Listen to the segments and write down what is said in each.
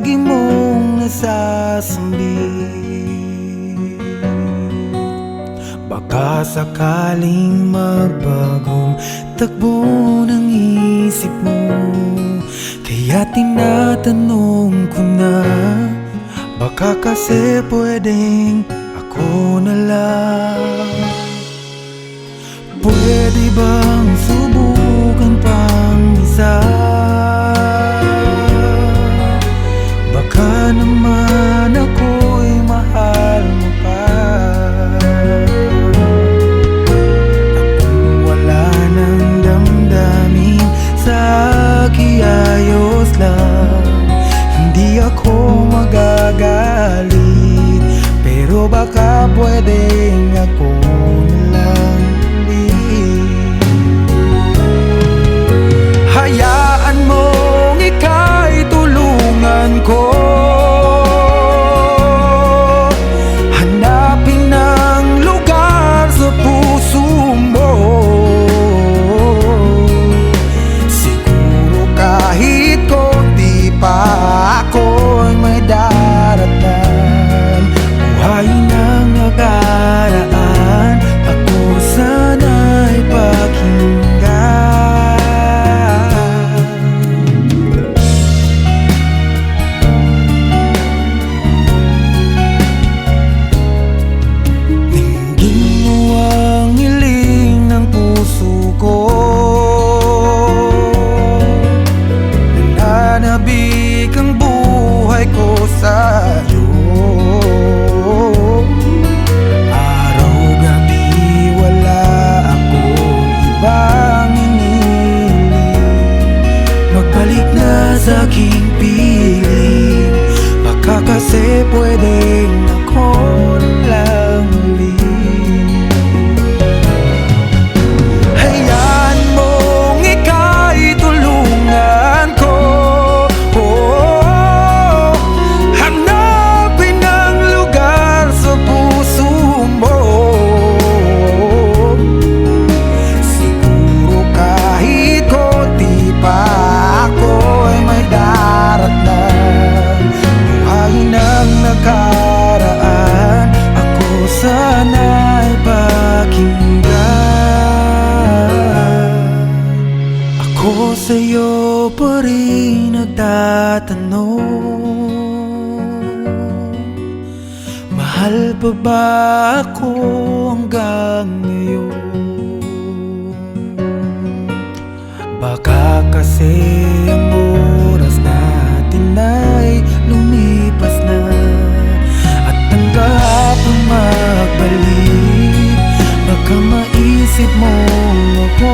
lagi mong nasasambit. Baka sakaling magbagong takbo ng isip mo, kaya tinatanong ko na, baka kasi pwedeng ako na lang. Pwede bang subukan pang isa? Baka naman ako'y mahal mo pa. At kung wala nang damdamin sa kiayos lang, hindi ako magagalit. Pero baka pwedeng ako na lang. Hayaan mong ika'y tulungan ko, hanapin ang lugar sa puso mo. Siguro kahit konti pa ako'y may daratan. Buhayin ang nakaraan, ako sana'y pakinggan. Sa aking piling, baka kasi pwedeng ako lang ulit. Hayaan mong ika'y tulungan ko, hanapin ang lugar sa puso mo. Siguro kahit konti pa ako'y may daratan. Buhayin ang nakaraan, ako sana'y pakinggan. Ako sa'yo pa rin nagtatanong, mahal pa ba ako hanggang ngayon? Baka kasi ang oras natin ay lumipas na, at ang kahapon magbalik. Baka maisip mo ako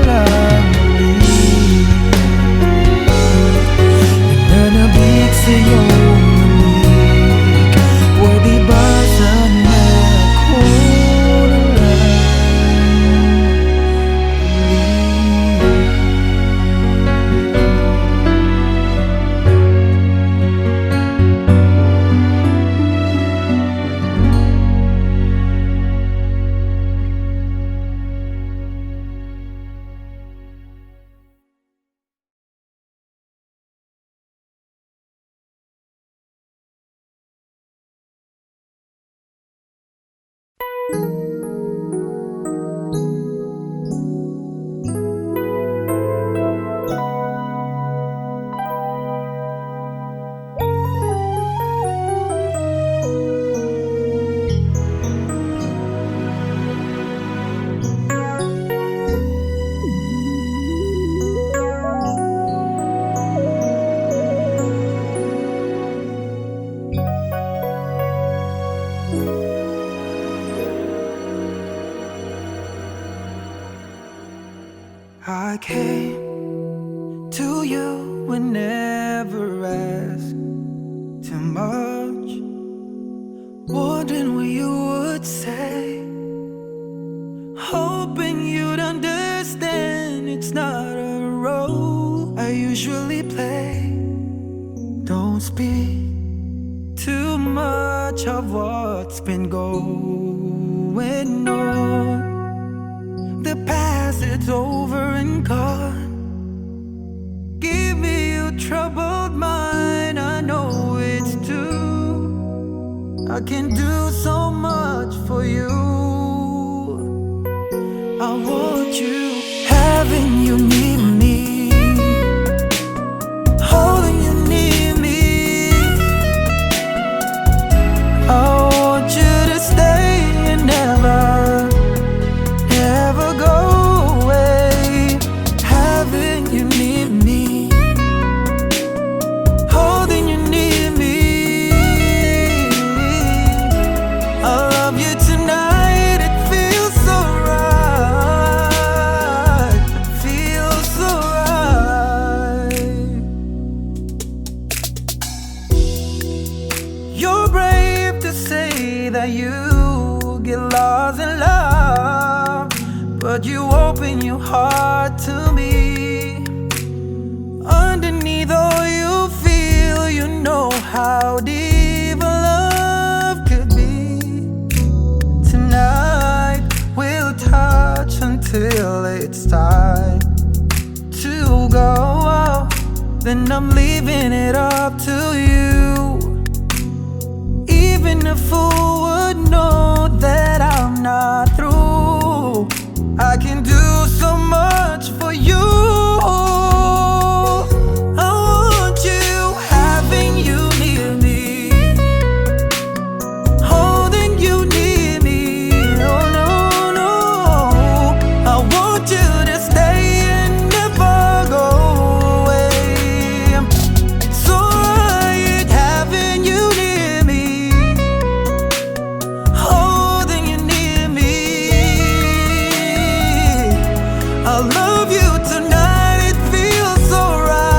lang ulit, nananabik sa'yong lamig. Pwede ba sana ako na lang I came to you and never asked too much, wondering what you would say, hoping you'd understand it's not a role I usually play. Don't speak too much of what's been going on. The past, it's over and gone. Give me your troubled mind, I know I can do so much for you. I want you, having you near me, holding you near me. I want you to stay and never, never go away. Having you near me, holding you near me. I love you tonight, it feels so right, it feels so right. You're brave to say that you get lost in love, but you open your heart to me. Underneath all you feel, you know how deep a love could be. Tonight we'll touch until it's time to go. Then I'm leaving it up to you. Even a fool would know that I'm not through. I can do so much for you. I want you, having you near me, holding you near me. Oh no, no, I want you to stay and never go away. So right, having you near me, holding you near me. I love you tonight, it feels so right,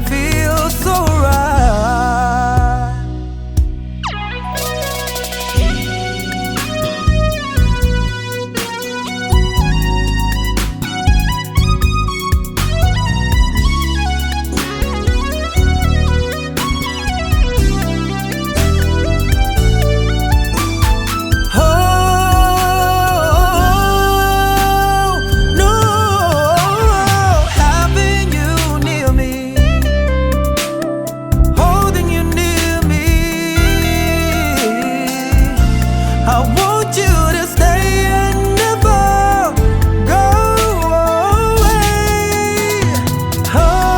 feels so right. Oh no, having you near me, holding you near me. I want you to stay and never go away. Oh,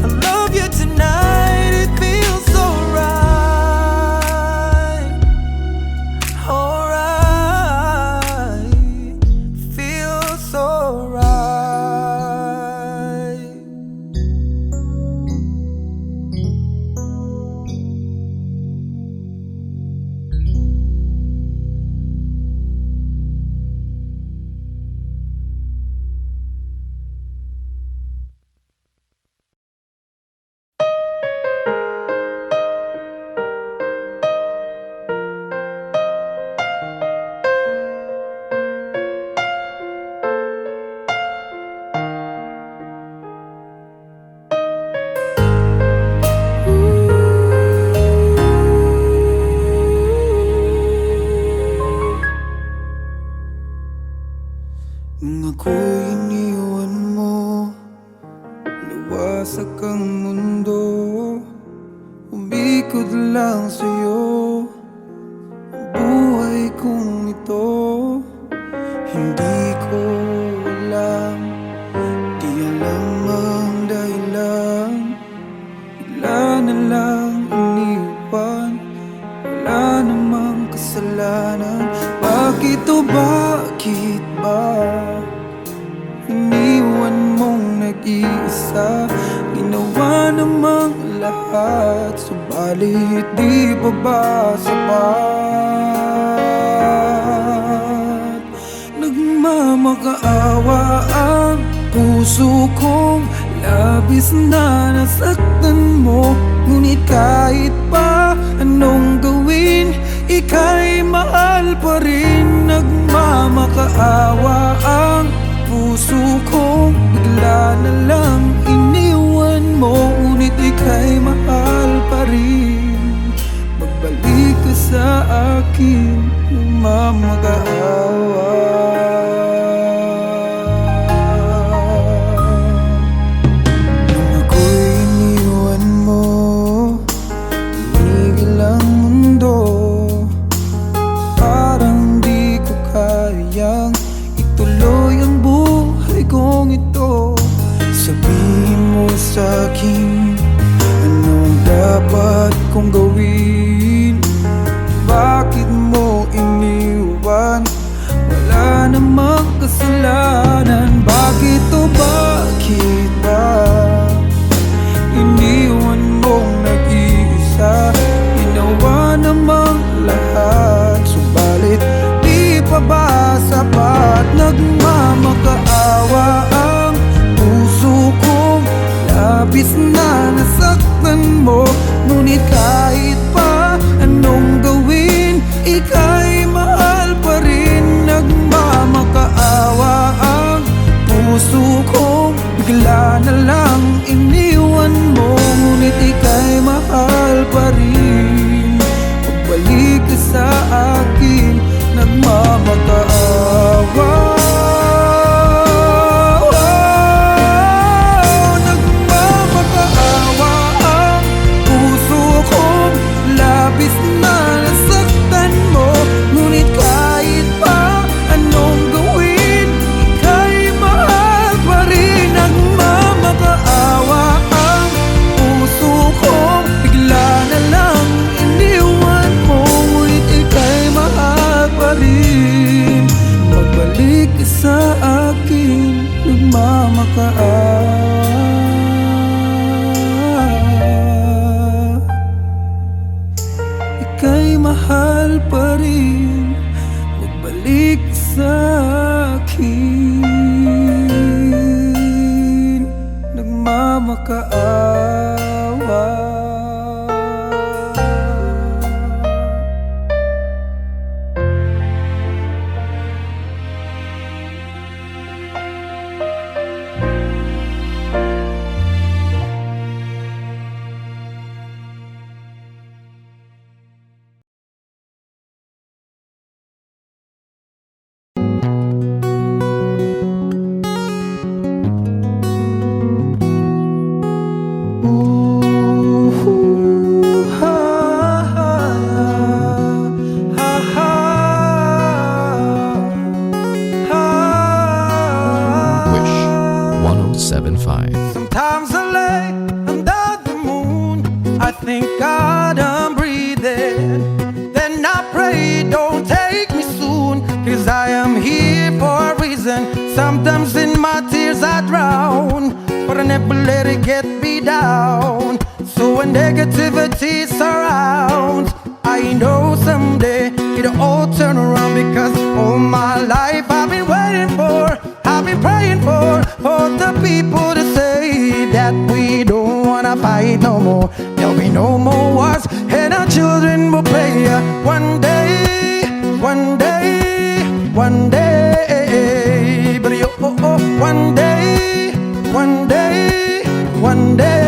I love you tonight, it feels so right, alright, feels so right. Nung ako'y iniwan mo, luwasak ang mundo, umikot lang sa'yo ang buhay kong ito. Hindi ko alam, di alam ang dahilan, bigla na lang iniwan, wala namang kasalanan. Bakit o bakit ba iniwan mong nag-iisa? Ginawa namang lahat, subalit di pa ba sapat? Nagmamakaawa ang puso kong labis na nasaktan mo. Ngunit kahit pa anong gawin, ika'y mahal pa rin. Nagmamakaawa ang puso kong bigla na lang iniwan mo. Ngunit ika'y mahal pa rin. Magbalik ka sa akin, nagmamakaawa. na lang iniwan mo, ngunit ika'y mahal pa rin. Pagbalik ka sa akin, nagmamakaawa. Nagmamakaawa ang puso kong labis na nasaktan mo, ngunit kahit pa anong gawin, ika'y mahal pa rin. Nagmamakaawa ang puso kong bigla na lang iniwan mo, ngunit ika'y mahal pa rin. Magbalik ka sa akin, nagmamakaawa. Ika'y mahal pa rin, magbalik sa akin, nagmamakaawa. Wish 1075. Sometimes I lay under the moon, I thank God I'm breathing. Then I pray, don't take me soon, 'cause I am here for a reason. Sometimes in my tears I drown, but I never let it get me down. So when negativity surrounds, I know someday it'll all turn around, because all my life I've been waiting for, I've been praying for the people to say that we don't wanna fight no more. There'll be no more wars, and our children will play. One day, one day, one day, but one day, one day, one day.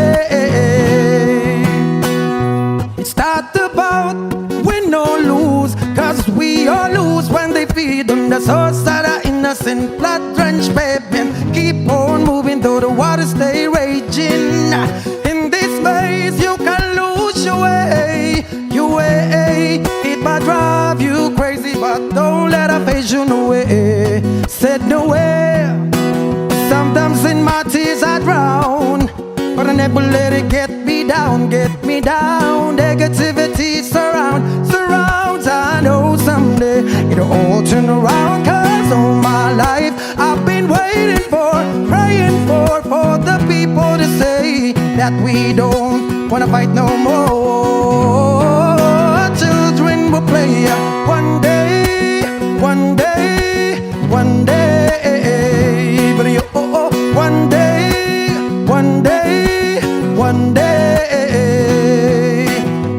It's not about win or lose, 'cause we all lose when they feed on the souls that are innocent, blood-drenched baby. Keep on moving though the waters stay raging. In this maze you can lose your way, your way. It might drive you crazy, but don't let it phase you no way. Said no way. Sometimes in my tears I drown, but I never let it get me down, get me down. Negativity surrounds. I know someday it'll all turn around, 'cause all my life I've been waiting for, praying for the people to say that we don't wanna fight no more. Children will play one day, one day, one day, but one day, one day, one day.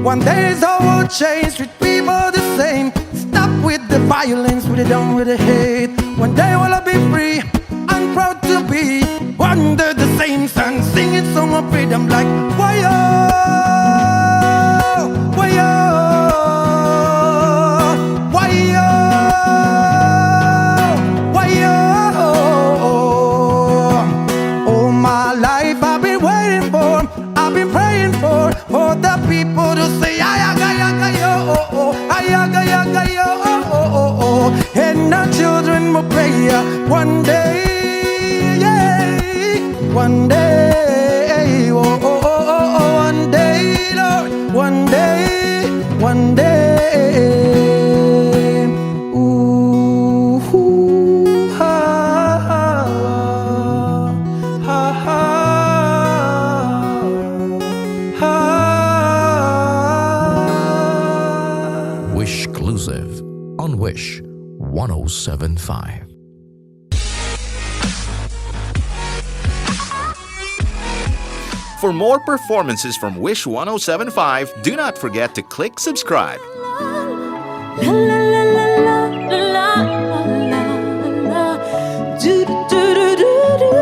One day the all will change, treat people the same. Stop with the violence, we're done with the hate. One day will I be free, I'm proud to be under the same sun, singing song of freedom like why-oh, why-oh, why-oh, why-oh. All my life I've been waiting for, I've been praying for the people to say ayaga-yaga-yo, ayaga-yaga-yo, and our children will pray one day, yeah, one day, one day, Lord, one day, one day. Ooh, ha, ha, ha, ha, ha. Wish exclusive on Wish 1075. For more performances from Wish 1075, do not forget to click subscribe. La la la la la la la la. Do do do do do.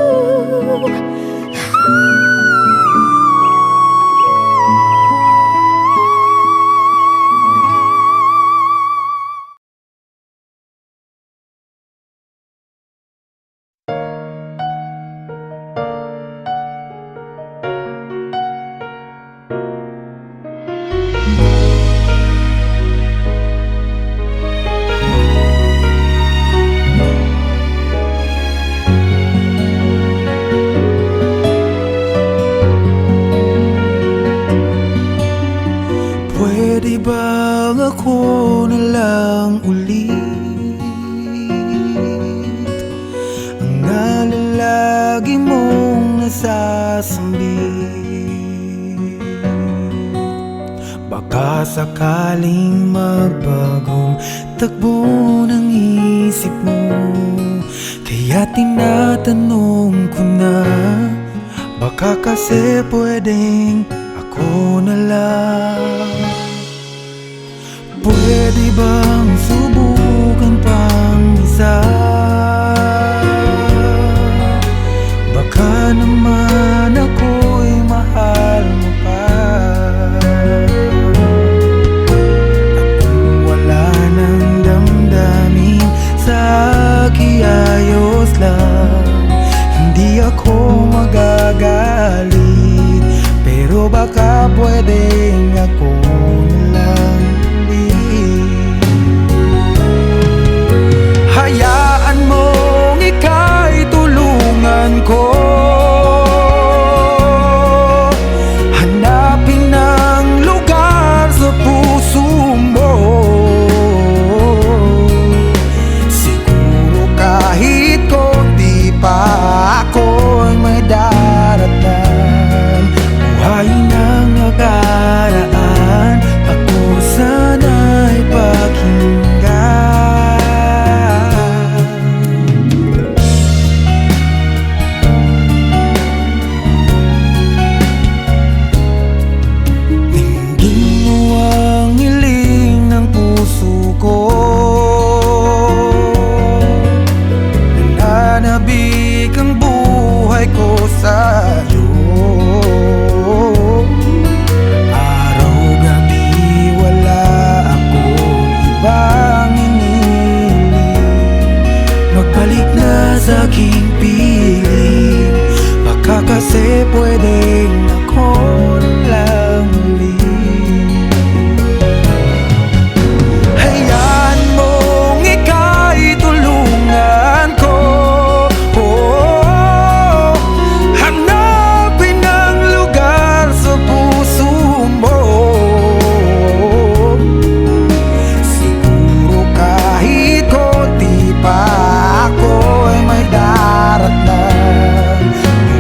Pwede bang ako na lang ulit ang nalalagi mong nasasambit? Baka sakaling magbagong takbo ng isip mo, kaya tinatanong ko na, baka kasi pwedeng ako na lang. Pwede bang subukan pang isa? Baka naman ako'y mahal mo pa. At kung wala nang damdamin sa akin, ayos lang, hindi ako magagalit. Pero baka pwedeng ako na lang ulit. Hayaan mong ika'y tulungan ko hanapin ang lugar sa puso mo. Siguro kahit konti pa ako'y may darating. Buhayin ang nakaraan, ako sana'y pakinggan. Dinggin mo ang hiling ng puso ko, nananabik ang buhay ko sa'yo. Magbalik na sa aking piling, baka kasi pwedeng ako na lang ulit. Hayaan mong ika'y tulungan ko, hanapin ang lugar sa puso mo. Siguro kahit konti pa ako'y may darating.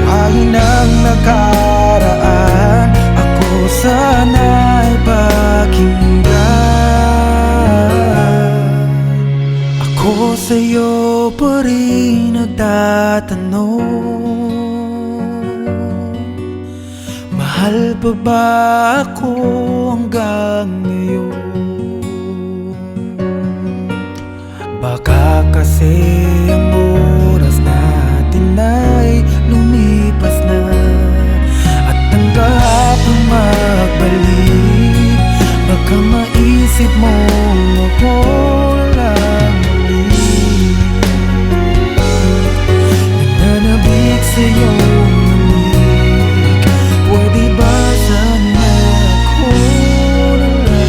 Buhayin ang nakaraan, ako sana'y pakinggan. Ako sa'yo pa rin nagtatanong, mahal pa ba ako hanggang ngayon? Baka kasi ang oras natin ay lumipas na, at ang kahapon magbalik. Baka maisip mo ako lang ulit, nananabik sa'yo ulit. Pwede ba sana ako na lang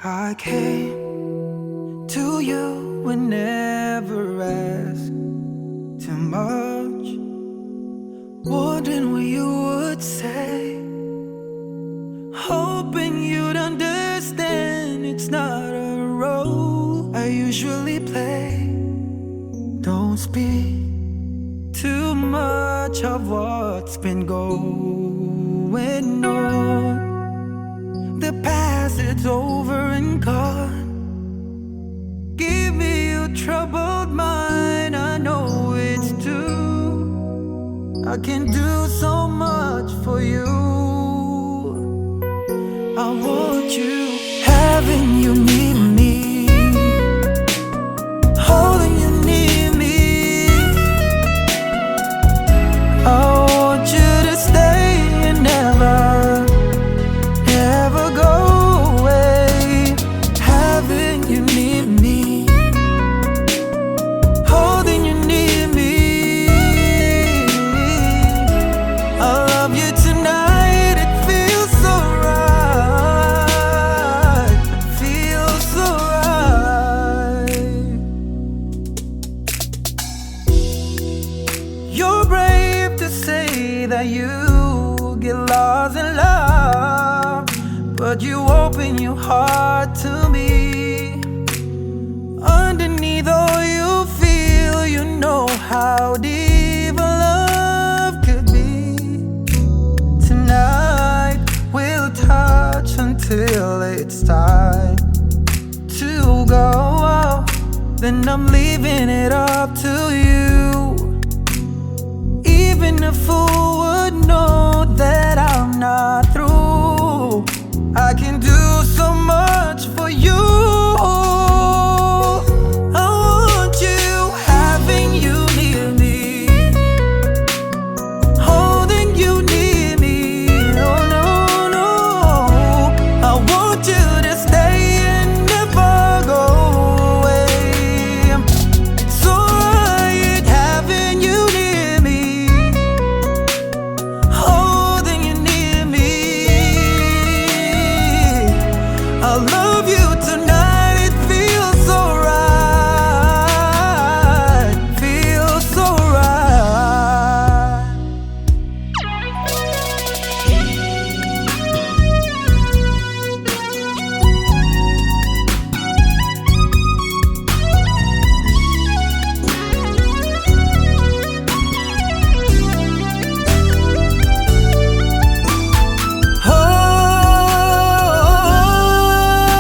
I came to you and never asked too much, wondering what you would say, hoping you'd understand it's not a role I usually play. Don't speak too much of what's been going went north. The past, it's over and gone. Give me your troubled mind, I know it's true. I can do so much for you. I want you, having you near me, holding you near me. I want you to stay and never, never go away. Having you near me, holding you near me. I love you tonight, it feels so right, feels so right. You're brave to say that you get lost in love, but you open your heart to me. Underneath all you feel, you know how deep a love could be. Tonight we'll touch until it's time to go. Then I'm leaving it up to you. Even a fool would know that I'm not through. I can do so much for you. I want you, having you near me, holding you near me. Oh no, no, I want you to stay and never go away. So right, having you near me, holding you near me. I love you tonight, it feels so right, feels so right.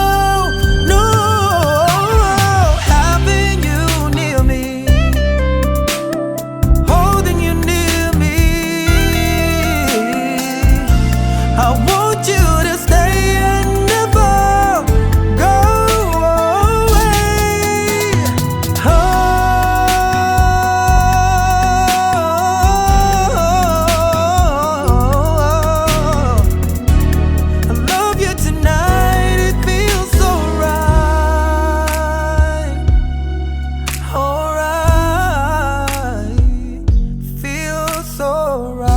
Oh no, having you near me, holding you near me. I want you to stay and never go away. I love you tonight, it feels so right, alright, feels so right.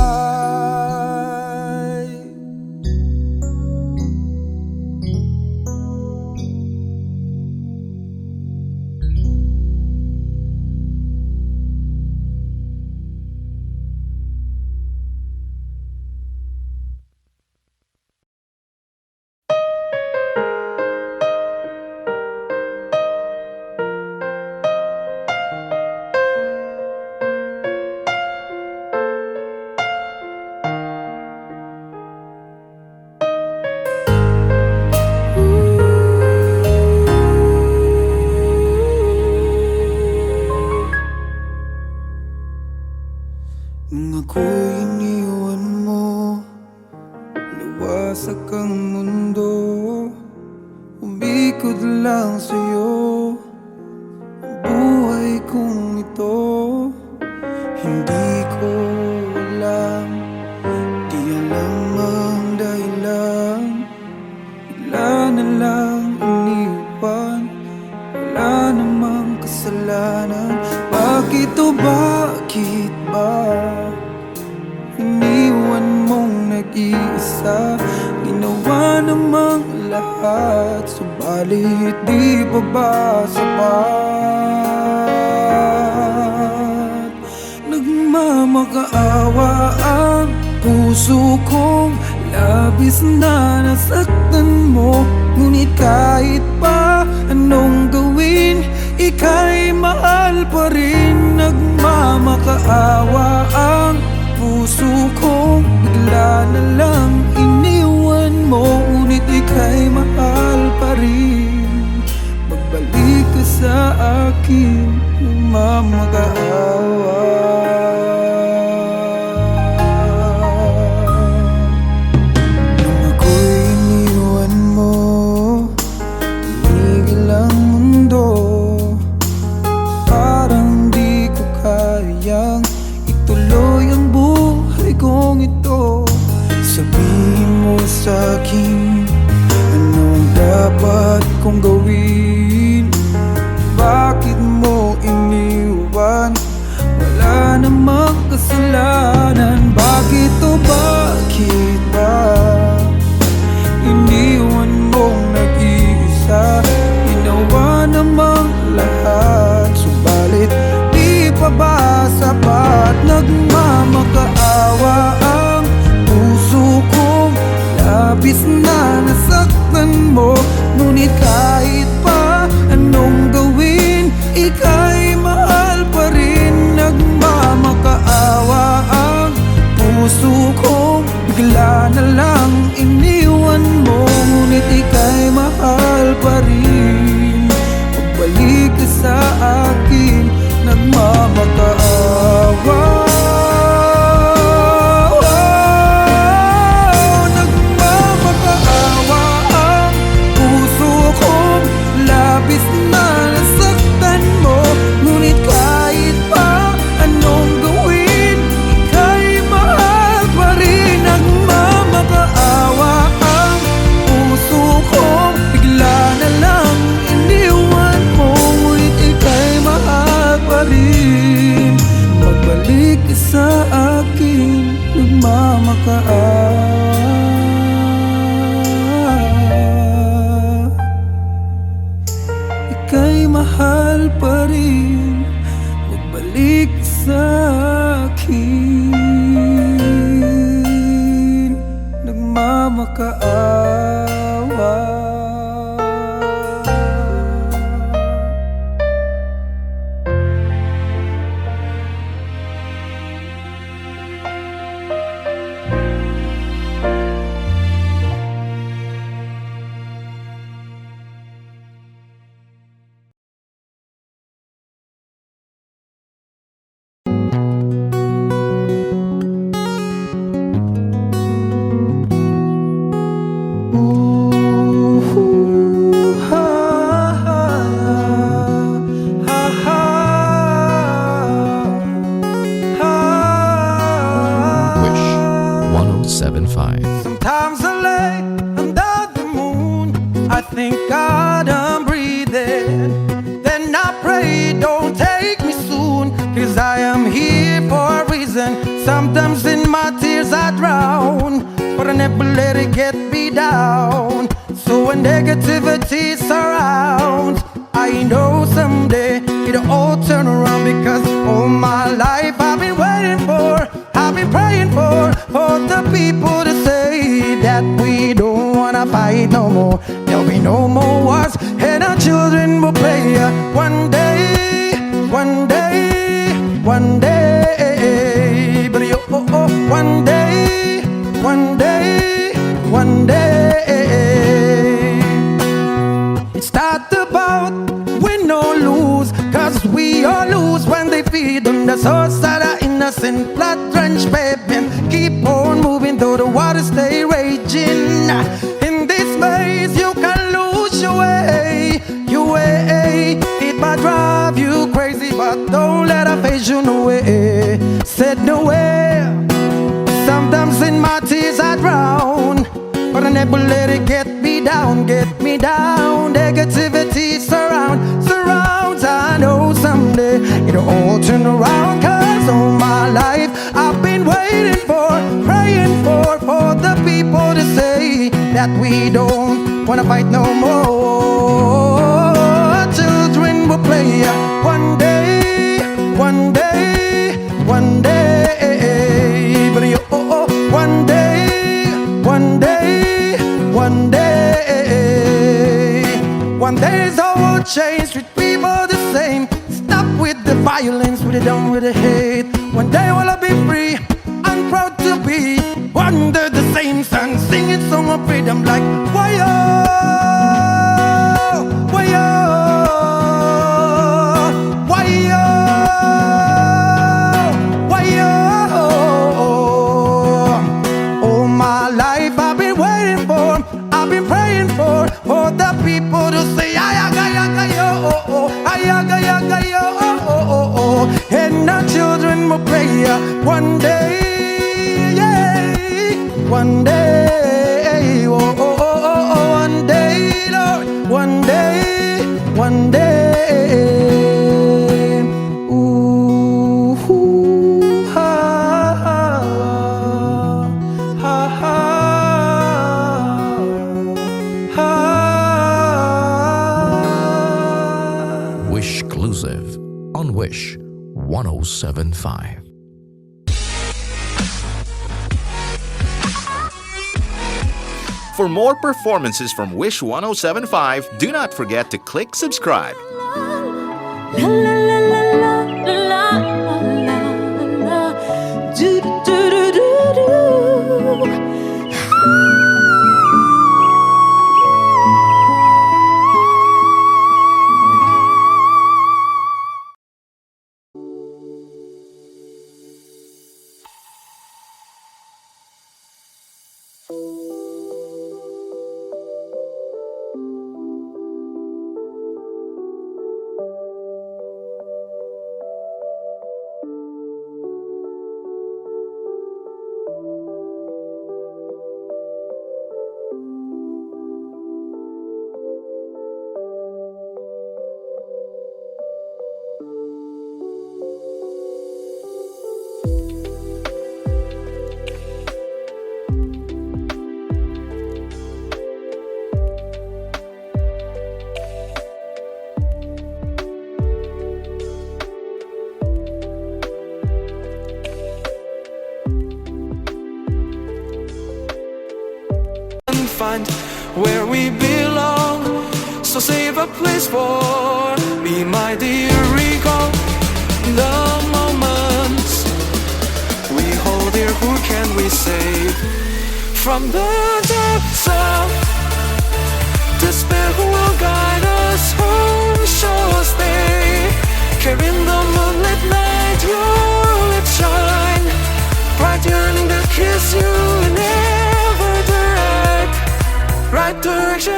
Nung ako'y iniwan mo, nawasak ang mundo, umikot lang sa'yo ang buhay kong ito. Hindi ko alam, di alam ang dahilan, bigla na lang iniwan, wala namang kasalanan. Bakit o bakit ba iniwan mong nag-iisa? Ginawa namang lahat, subalit di pa ba sapat? Nagmamakaawa ang puso kong labis na nasaktan mo. Ngunit kahit pa anong gawin, ika'y mahal pa rin. Nagmamakaawa ang puso kong bigla na lang iniwan mo, ngunit ika'y mahal pa rin. Magbalik ka sa akin ng mamag-aawa. Nung ako'y iniwan mo, tumigil ang mundo. Parang di ko kayang ituloy ang buhay kong ito. Sabihin mo sa'kin, anong dapat kong gawin? Bakit mo iniwan? Wala namang kasalanan. Bakit o bakit ba iniwan mong nag-iisa? Ginawa namang lahat, subalit di pa ba sapat? Nagmamakaawa ang puso kong labis na nasaktan mo, ngunit kahit pa anong gawin, ika'y mahal pa rin. Nagmamakaawa ang puso kong bigla na lang iniwan mo, ngunit ika'y mahal pa rin. Magbalik ka sa akin, nagmamakaawa. Nagmamakaawa ang puso kong labis na nasaktan mo, ngunit kahit pa anong gawin, ika'y mahal pa rin. Nagmamakaawa ang puso kong bigla na lang iniwan mo, ngunit ika'y mahal pa rin. Magbalik ka sa akin, nagmamakaawa. Ika'y mahal pa rin. Magbalik ka sa akin, nagmamakaawa. Wish 1075. Sometimes I lay under the moon, I thank God I'm breathing. Then I pray, don't take me soon, 'cause I am here for a reason. Sometimes in my tears I drown, but I never let it get me down. So when negativity surrounds, I know someday it'll all turn around, because all my life I've been waiting for, I've been praying for the people to say that we don't wanna fight no more. There'll be no more wars, and our children will play. One day, one day, one day, but one day, one day, one day. It's not about win or lose, 'cause we all lose when they feed on the source of the innocent blood-drenched baby. Keep on moving though the waters stay raging. In this maze you can lose your way, your way. It might drive you crazy, but don't let it phase you no way. Said no way. Sometimes in my tears I drown, but I never let it get me down, get me down. Negativity surrounds. I know someday it'll all turn around, 'cause all my life I've been waiting for, praying for the people to say that we don't wanna fight no more. Children will play one day, one day, one day, but one day, one day, one day. One day the world change, treat people the same. Stop with the violence, put it down with the hate. One day will I be free, I'm proud to be one my freedom like why-yo, why-yo, why-yo, why-yo. All my life I've been waiting for, I've been praying for the people to say ayaga-yaga-yo, ayaga-yaga-yo, and our children will pray one day, yeah, one day, one day, Lord, one day, one day. Ooh, ha, ha, ha, ha. Wish Exclusive on Wish 1075. For more performances from Wish 1075, do not forget to click subscribe. La la la la la la la la. Do do do do do. Find where we belong, so save a place for me, my dear. Recall the moments we hold here. Who can we save from the depths of despair? Who will guide us home? Show us they care in the moonlit night. Your lips shine bright, yearning to kiss you in ever direct right direction.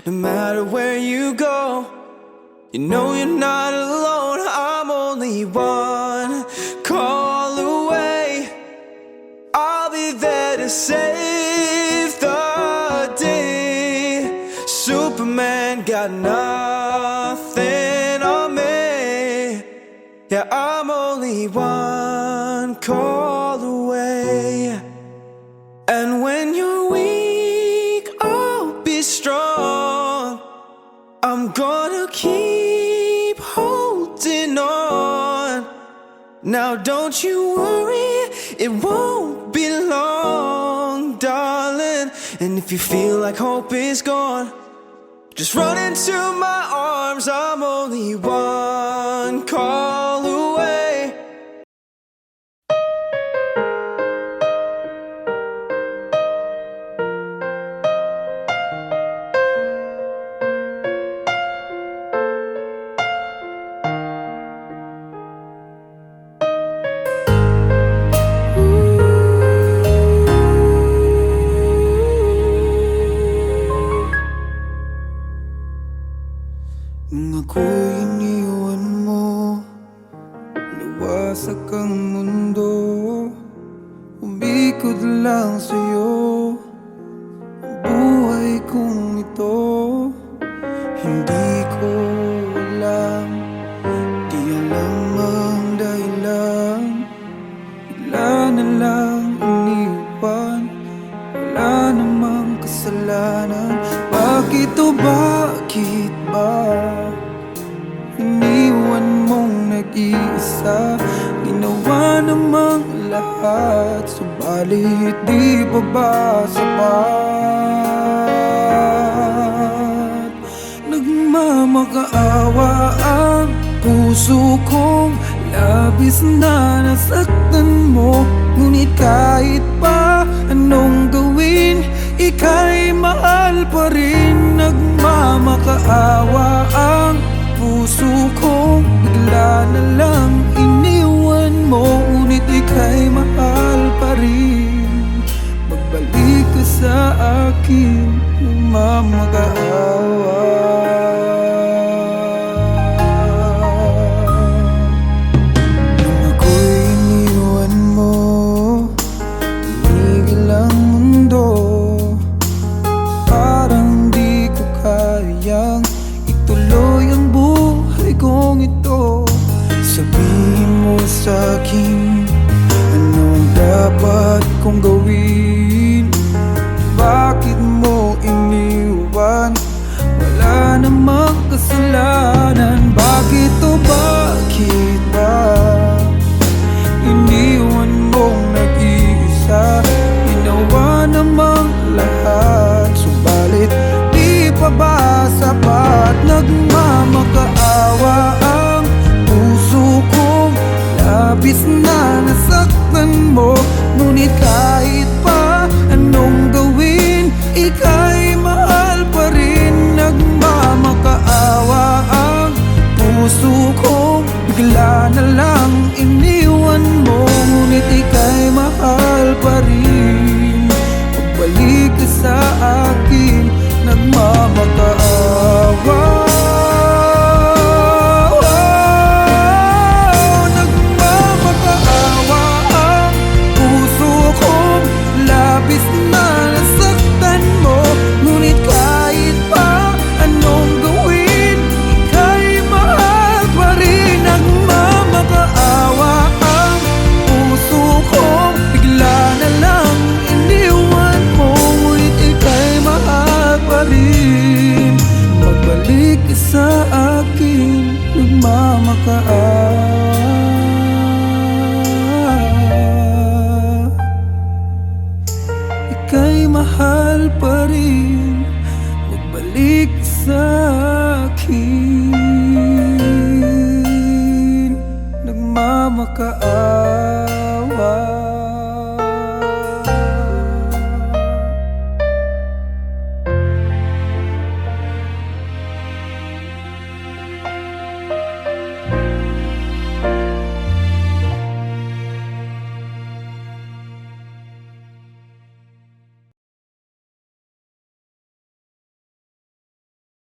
No matter where you go, you know you're not alone. I'm only one call away. I'll be there to save the day. Superman got nothing on me. Yeah, I'm only one call away. And when you're weak, I'll be strong. I'm gonna keep holding on. Now don't you worry, it won't be long, darling. And if you feel like hope is gone, just run into my arms. I'm only one call away. Nung ako'y iniwan mo, nawasak ang mundo, umikot lang sa'yo ang buhay kong ito. Hindi ko alam, di alam ang dahilan, bigla na lang iniwan, wala namang kasalanan. Bakit o bakit ba iniwan mong nag-iisa? Ginawa namang lahat, subalit di pa ba sapat? Nagmamakaawa ang puso kong labis na nasaktan mo. Ngunit kahit pa anong gawin, ika'y mahal pa rin. Nagmamakaawa ang puso kong bigla na lang iniwan mo. Ngunit ika'y mahal pa rin. Magbalik ka sa akin, nagmamakaawa. Nung ako'y iniwan mo, tumigil ang mundo. Parang di ko kayang ituloy ang buhay kong ito. Sabihin mo sa'kin, anong dapat kong gawin? Bakit mo iniwan? Wala namang kasalanan. Bakit o bakit ba iniwan mong nag-iisa? Ginawa namang lahat, subalit di pa ba sapat? Nagmamakaawa ang puso kong labis na nasaktan mo. Ngunit kahit pa anong gawin, ika'y mahal pa rin. Nagmamakaawa ang puso kong bigla na lang iniwan mo. Ngunit ika'y mahal pa rin. Pagbalik ka sa akin, nagmamakaawa. Nagmamakaawa ang puso kong labis na nasaktan mo. Ngunit kahit pa anong gawin, ika'y mahal pa rin. Nagmamakaawa ang puso kong bigla na lang iniwan mo. Ngunit ika'y mahal pa rin. Magbalik ka sa akin, nagmamakaawa. Ika'y mahal pa rin. Magbalik ka sa akin, nagmamakaawa.